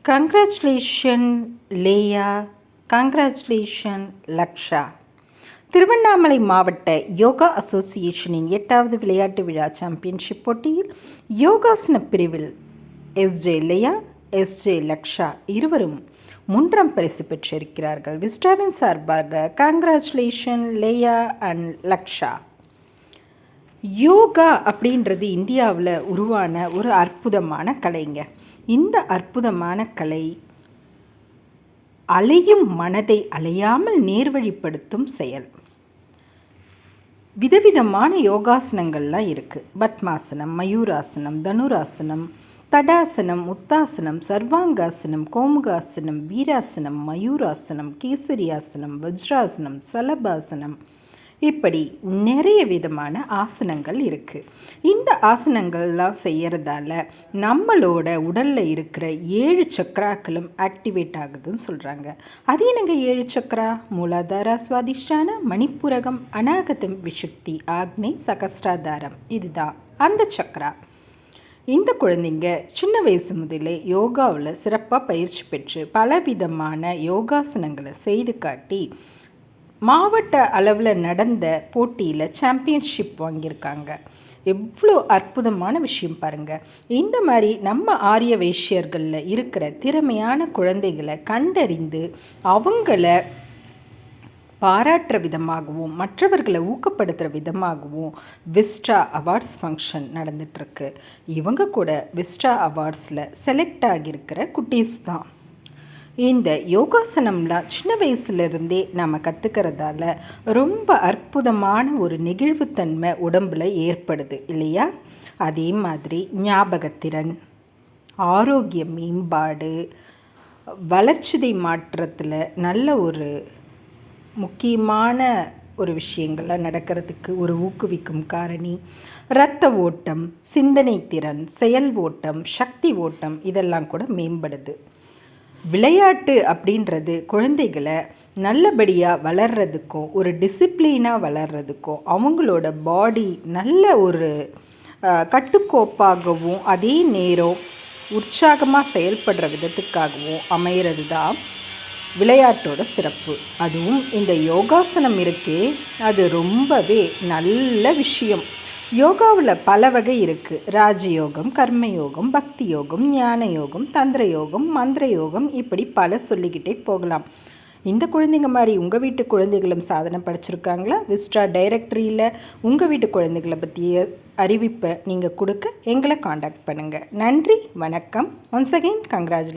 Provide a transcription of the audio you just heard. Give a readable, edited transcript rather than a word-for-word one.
Congratulation Leya, congratulation Laksha. Tiruvannamalai மாவட்ட yoga அசோசியேஷனின் 8வது விளையாட்டு விழா சாம்பியன்ஷிப் போட்டியில் யோகாசன பிரிவில் எஸ்ஜே லேயா, எஸ்ஜே லக்ஷா இருவரும் 3ஆம் பரிசு பெற்றிருக்கிறார்கள். விஸ்டாவின் சார்பாக கங்க்ராச்சுலேஷன் லேயா அண்ட் லக்ஷா. யோகா அப்படின்றது இந்தியாவில் உருவான ஒரு அற்புதமான கலைங்க. இந்த அற்புதமான கலை அலையும் மனதை அலையாமல் நேர்வழிப்படுத்தும் செயல். விதவிதமான யோகாசனங்கள்லாம் இருக்குது. பத்மாசனம், மயூராசனம், தனுராசனம், தடாசனம், உத்தாசனம், சர்வாங்காசனம், கோமுகாசனம், வீராசனம், மயூராசனம், கேசரியாசனம், வஜ்ராசனம், சலபாசனம், இப்படி நிறைய விதமான ஆசனங்கள் இருக்குது. இந்த ஆசனங்கள்லாம் செய்கிறதால நம்மளோட உடலில் இருக்கிற 7 சக்கராக்களும் ஆக்டிவேட் ஆகுதுன்னு சொல்கிறாங்க. அது என்னங்க 7 சக்கரா? மூலாதாரா, சுவாதிஷ்டான, மணிப்புரகம், அநாகதம், விஷுக்தி, ஆக்னை, சகஸ்ராதாரம். இதுதான் அந்த சக்கரா. இந்த குழந்தைங்க சின்ன வயசு முதலே யோகாவில் சிறப்பாக பயிற்சி பெற்று பலவிதமான யோகாசனங்களை செய்து காட்டி மாவட்ட அளவில் நடந்த போட்டியில் சாம்பியன்ஷிப் வாங்கியிருக்காங்க. எவ்வளோ அற்புதமான விஷயம் பாருங்கள். இந்த மாதிரி நம்ம ஆரிய வைஷ்யர்களில் இருக்கிற திறமையான குழந்தைகளை கண்டறிந்து அவங்கள பாராட்டுற விதமாகவும் மற்றவர்களை ஊக்கப்படுத்துகிற விதமாகவும் விஸ்டா அவார்ட்ஸ் ஃபங்க்ஷன் நடந்துகிட்ருக்கு. இவங்க கூட விஸ்டா அவார்ட்ஸில் செலக்ட் ஆகியிருக்கிற குட்டீஸ் தான். இந்த யோகாசனம்லாம் சின்ன வயசுலேருந்தே நம்ம கற்றுக்கிறதால ரொம்ப அற்புதமான ஒரு நெகிழ்வுத்தன்மை உடம்பில் ஏற்படுது இல்லையா? அதே மாதிரி ஞாபகத்திறன், ஆரோக்கிய மேம்பாடு, வளர்ச்சிதை மாற்றத்தில் நல்ல ஒரு முக்கியமான ஒரு விஷயங்கள்லாம் நடக்கிறதுக்கு ஒரு ஊக்குவிக்கும் காரணி. இரத்த ஓட்டம், சிந்தனை திறன், செயல் ஓட்டம், சக்தி ஓட்டம் இதெல்லாம் கூட மேம்படுது. விளையாட்டு அப்படின்றது குழந்தைகளை நல்லபடியாக வளர்கிறதுக்கும் ஒரு டிசிப்ளினாக வளர்கிறதுக்கும் அவங்களோட பாடி நல்ல ஒரு கட்டுக்கோப்பாகவும் அதே நேரம் உற்சாகமாக செயல்படுற விதத்துக்காகவும் அமைகிறது தான் விளையாட்டோட சிறப்பு. அதுவும் இந்த யோகாசனம் இருக்கே, அது ரொம்பவே நல்ல விஷயம். யோகாவில் பல வகை இருக்குது. ராஜயோகம், கர்மயோகம், பக்தி யோகம், ஞான யோகம், தந்திர யோகம், மந்திர யோகம், இப்படி பல சொல்லிக்கிட்டே போகலாம். இந்த குழந்தைங்க மாதிரி உங்கள் வீட்டு குழந்தைகளும் சாதனை படிச்சிருக்காங்களா? விஸ்டா டைரக்டரியில் உங்கள் வீட்டு குழந்தைகளை பற்றிய அறிவிப்பை நீங்கள் கொடுக்க எங்களை காண்டாக்ட் பண்ணுங்கள். நன்றி, வணக்கம். Once again congratulation.